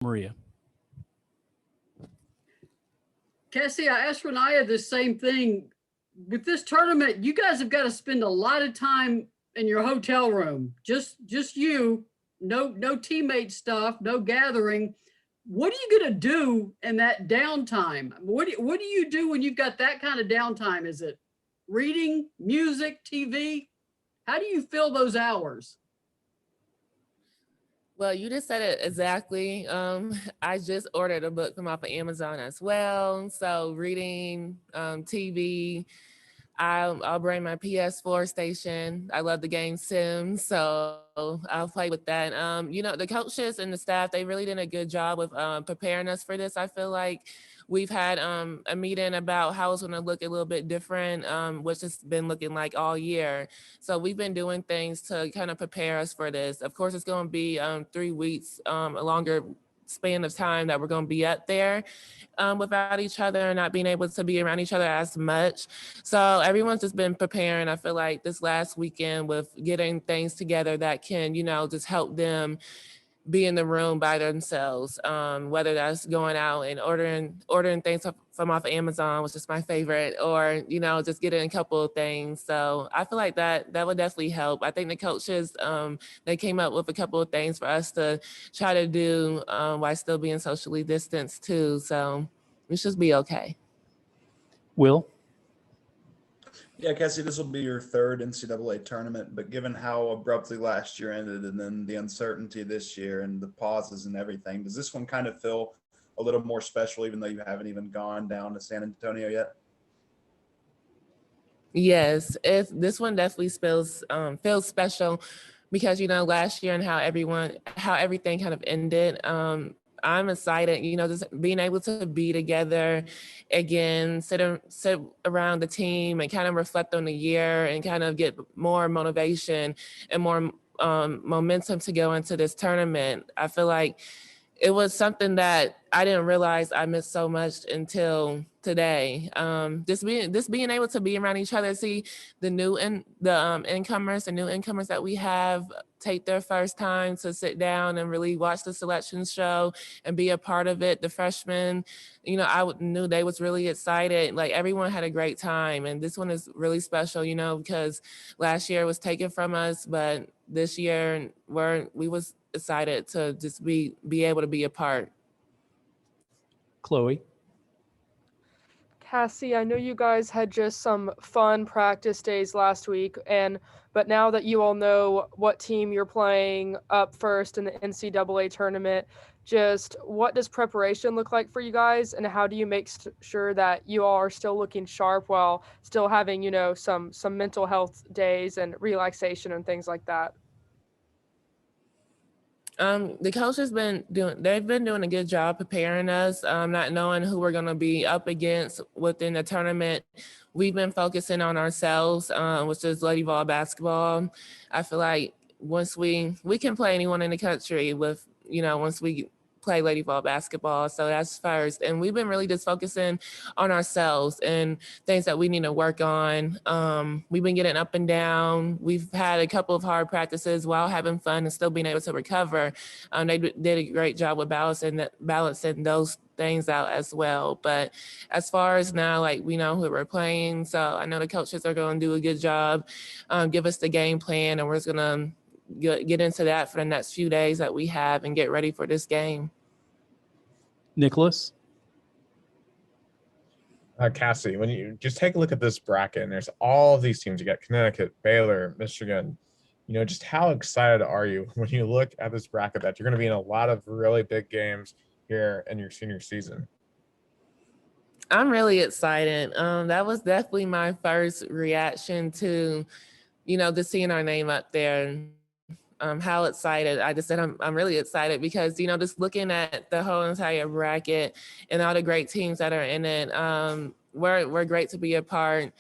Maria. Cassie, I asked Renaya the same thing. With this tournament, you guys have got to spend a lot of time in your hotel room. Just you, no teammate stuff, no gathering. What are you gonna do in that downtime? What do you do when you've got that kind of downtime? Is it reading, music, TV? How do you fill those hours? Well, you just said it exactly. I just ordered a book from off of Amazon as well. So reading, TV, I'll bring my PS4 station. I love the game Sims, so I'll play with that. The coaches and the staff, they really did a good job with preparing us for this. I feel like we've had a meeting about how it's going to look a little bit different, which has been looking like all year. So we've been doing things to kind of prepare us for this. Of course, it's going to be 3 weeks, a longer span of time that we're going to be up there without each other and not being able to be around each other as much. So everyone's just been preparing. I feel like this last weekend with getting things together that can, just help them be in the room by themselves, whether that's going out and ordering things from off of Amazon, which is my favorite, or, just getting a couple of things. So I feel like that would definitely help. I think the coaches, they came up with a couple of things for us to try to do while still being socially distanced too. So we should be okay. Will? Yeah, Cassie, this will be your third NCAA tournament, but given how abruptly last year ended and then the uncertainty this year and the pauses and everything, does this one kind of feel a little more special, even though you haven't even gone down to San Antonio yet? Yes, this one definitely feels special because, last year and how everything kind of ended. I'm excited, just being able to be together again, sit around the team and kind of reflect on the year and kind of get more motivation and more momentum to go into this tournament. I feel like it was something that I didn't realize I missed so much until today. Just being able to be around each other, see the new incomers that we have take their first time to sit down and really watch the selection show and be a part of it. The freshmen, I knew they was really excited. Like everyone had a great time, and this one is really special, because last year was taken from us, but this year we was excited to just be able to be a part. Chloe? Cassie, I know you guys had just some fun practice days last week, but now that you all know what team you're playing up first in the NCAA tournament, just what does preparation look like for you guys, and how do you make sure that you all are still looking sharp while still having, some mental health days and relaxation and things like that? The coach they've been doing a good job preparing us, not knowing who we're going to be up against within the tournament. We've been focusing on ourselves, which is Lady Vols basketball. I feel like once we can play anyone in the country with, once we play Lady Vols basketball. So that's first. And we've been really just focusing on ourselves and things that we need to work on. We've been getting up and down. We've had a couple of hard practices while having fun and still being able to recover. They did a great job with balancing those things out as well. But as far as now, like, we know who we're playing. So I know the coaches are going to do a good job, give us the game plan, and we're just going to get into that for the next few days that we have and get ready for this game. Nicholas? Cassie, when you just take a look at this bracket, and there's all of these teams, you got Connecticut, Baylor, Michigan, just how excited are you when you look at this bracket that you're going to be in a lot of really big games here in your senior season? I'm really excited. That was definitely my first reaction to, just seeing our name up there. How excited. I just said I'm really excited because, just looking at the whole entire bracket and all the great teams that are in it, we're great to be a part.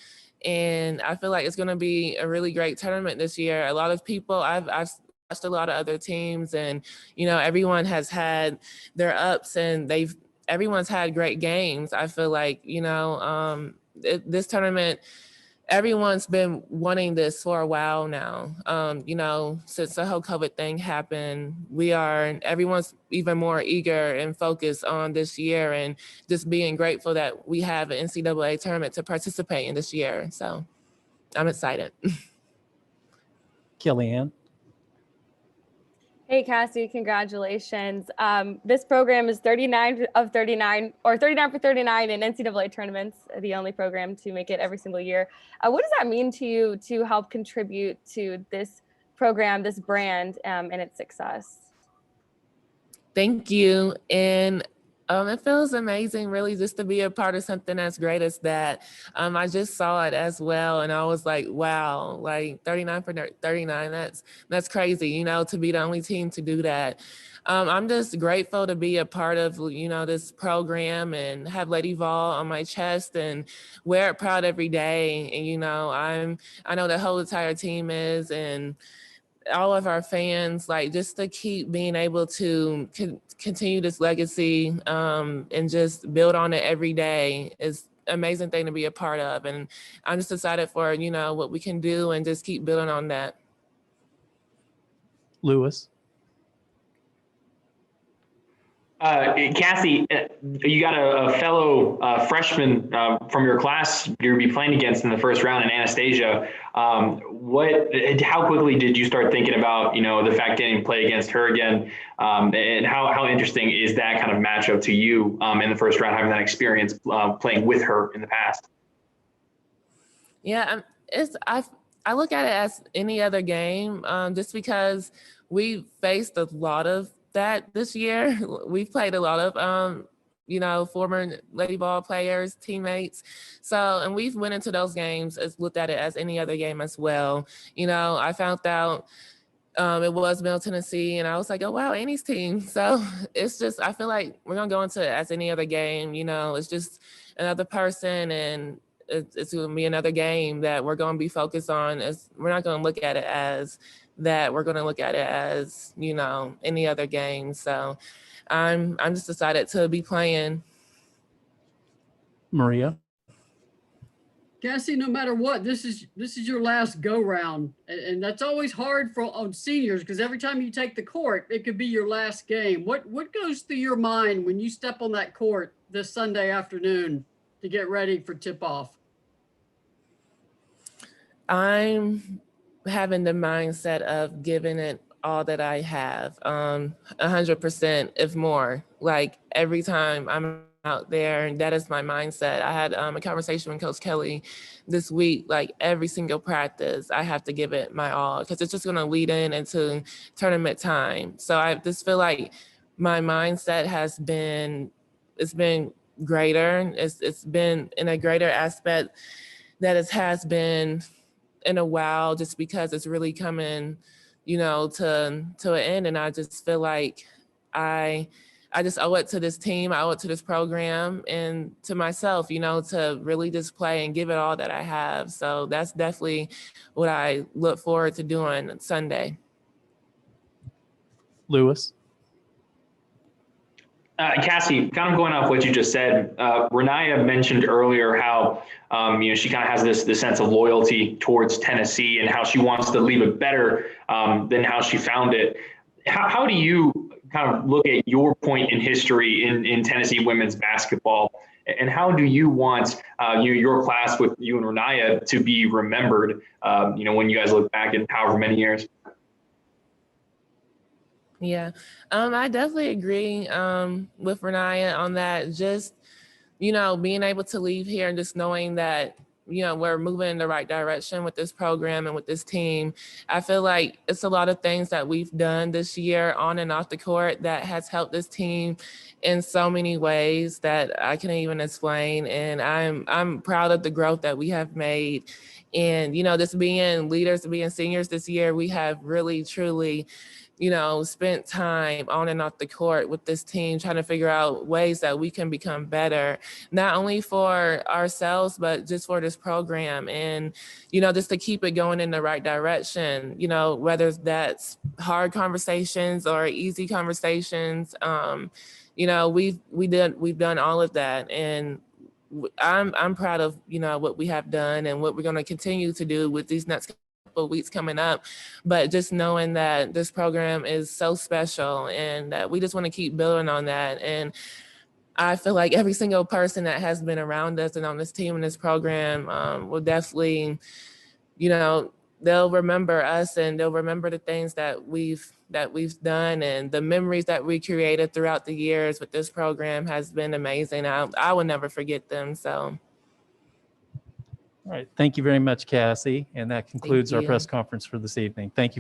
And I feel like it's going to be a really great tournament this year. A lot of people, I've watched a lot of other teams, and, everyone has had their ups and everyone's had great games. I feel like, this tournament, everyone's been wanting this for a while now. Since the whole COVID thing happened, everyone's even more eager and focused on this year, and just being grateful that we have an NCAA tournament to participate in this year. So I'm excited. Kellyanne. Hey, Cassie, congratulations. This program is 39 of 39, or 39 for 39 in NCAA tournaments, the only program to make it every single year. What does that mean to you to help contribute to this program, this brand, and its success? Thank you. And it feels amazing, really, just to be a part of something as great as that. I just saw it as well, and I was like, wow, like 39 for 39, that's crazy, to be the only team to do that. I'm just grateful to be a part of, this program and have Lady Vol on my chest and wear it proud every day. And, I know the whole entire team is, and all of our fans, like, just to keep being able to continue this legacy and just build on it every day is an amazing thing to be a part of. And I'm just excited for, what we can do and just keep building on that. Lewis. Cassie, you got a fellow freshman from your class you'll be playing against in the first round, in Anastasia. How quickly did you start thinking about, the fact getting to play against her again? And how interesting is that kind of matchup to you in the first round, having that experience playing with her in the past? Yeah, I look at it as any other game, just because we faced a lot of that this year. We've played a lot of former Lady Vol players, teammates. So, and we've went into those games, looked at it as any other game as well. I found out it was Middle Tennessee, and I was like, oh wow, Annie's team. So it's just, I feel like we're gonna go into it as any other game. It's just another person, and it's gonna be another game that we're gonna be focused on. We're not gonna look at it as that. We're going to look at it as, any other game. So I'm just excited to be playing. Maria. Cassie, no matter what, this is your last go round, and that's always hard on seniors, because every time you take the court, it could be your last game. What goes through your mind when you step on that court this Sunday afternoon to get ready for tip-off? I'm having the mindset of giving it all that I have, 100%, if more. Like, every time I'm out there, and that is my mindset. I had a conversation with Coach Kelly this week. Like, every single practice, I have to give it my all, because it's just going to lead into tournament time. So I just feel like my mindset has been greater. It's been in a greater aspect that it has been in a while, just because it's really coming, to an end. And I just feel like I just owe it to this team, I owe it to this program, and to myself, to really just play and give it all that I have. So that's definitely what I look forward to doing Sunday. Lewis. Cassie, kind of going off what you just said, Renaya mentioned earlier how she kind of has this sense of loyalty towards Tennessee, and how she wants to leave it better than how she found it. How do you kind of look at your point in history in Tennessee women's basketball, and how do you want your class with you and Renaya to be remembered? When you guys look back in however many years. Yeah, I definitely agree with Renaya on that. Just, being able to leave here and just knowing that, we're moving in the right direction with this program and with this team. I feel like it's a lot of things that we've done this year on and off the court that has helped this team in so many ways that I can't even explain. And I'm proud of the growth that we have made. And, just being leaders, being seniors this year, we have really, truly spent time on and off the court with this team, trying to figure out ways that we can become better, not only for ourselves, but just for this program. And, just to keep it going in the right direction, whether that's hard conversations or easy conversations, we've done all of that. And I'm proud of, what we have done and what we're going to continue to do with these next couple of weeks coming up. But just knowing that this program is so special and that we just want to keep building on that. And I feel like every single person that has been around us and on this team and this program will definitely, they'll remember us and they'll remember the things that we've done, and the memories that we created throughout the years with this program has been amazing. I will never forget them. So. All right. Thank you very much, Cassie. And that concludes our you. press conference for this evening. Thank you.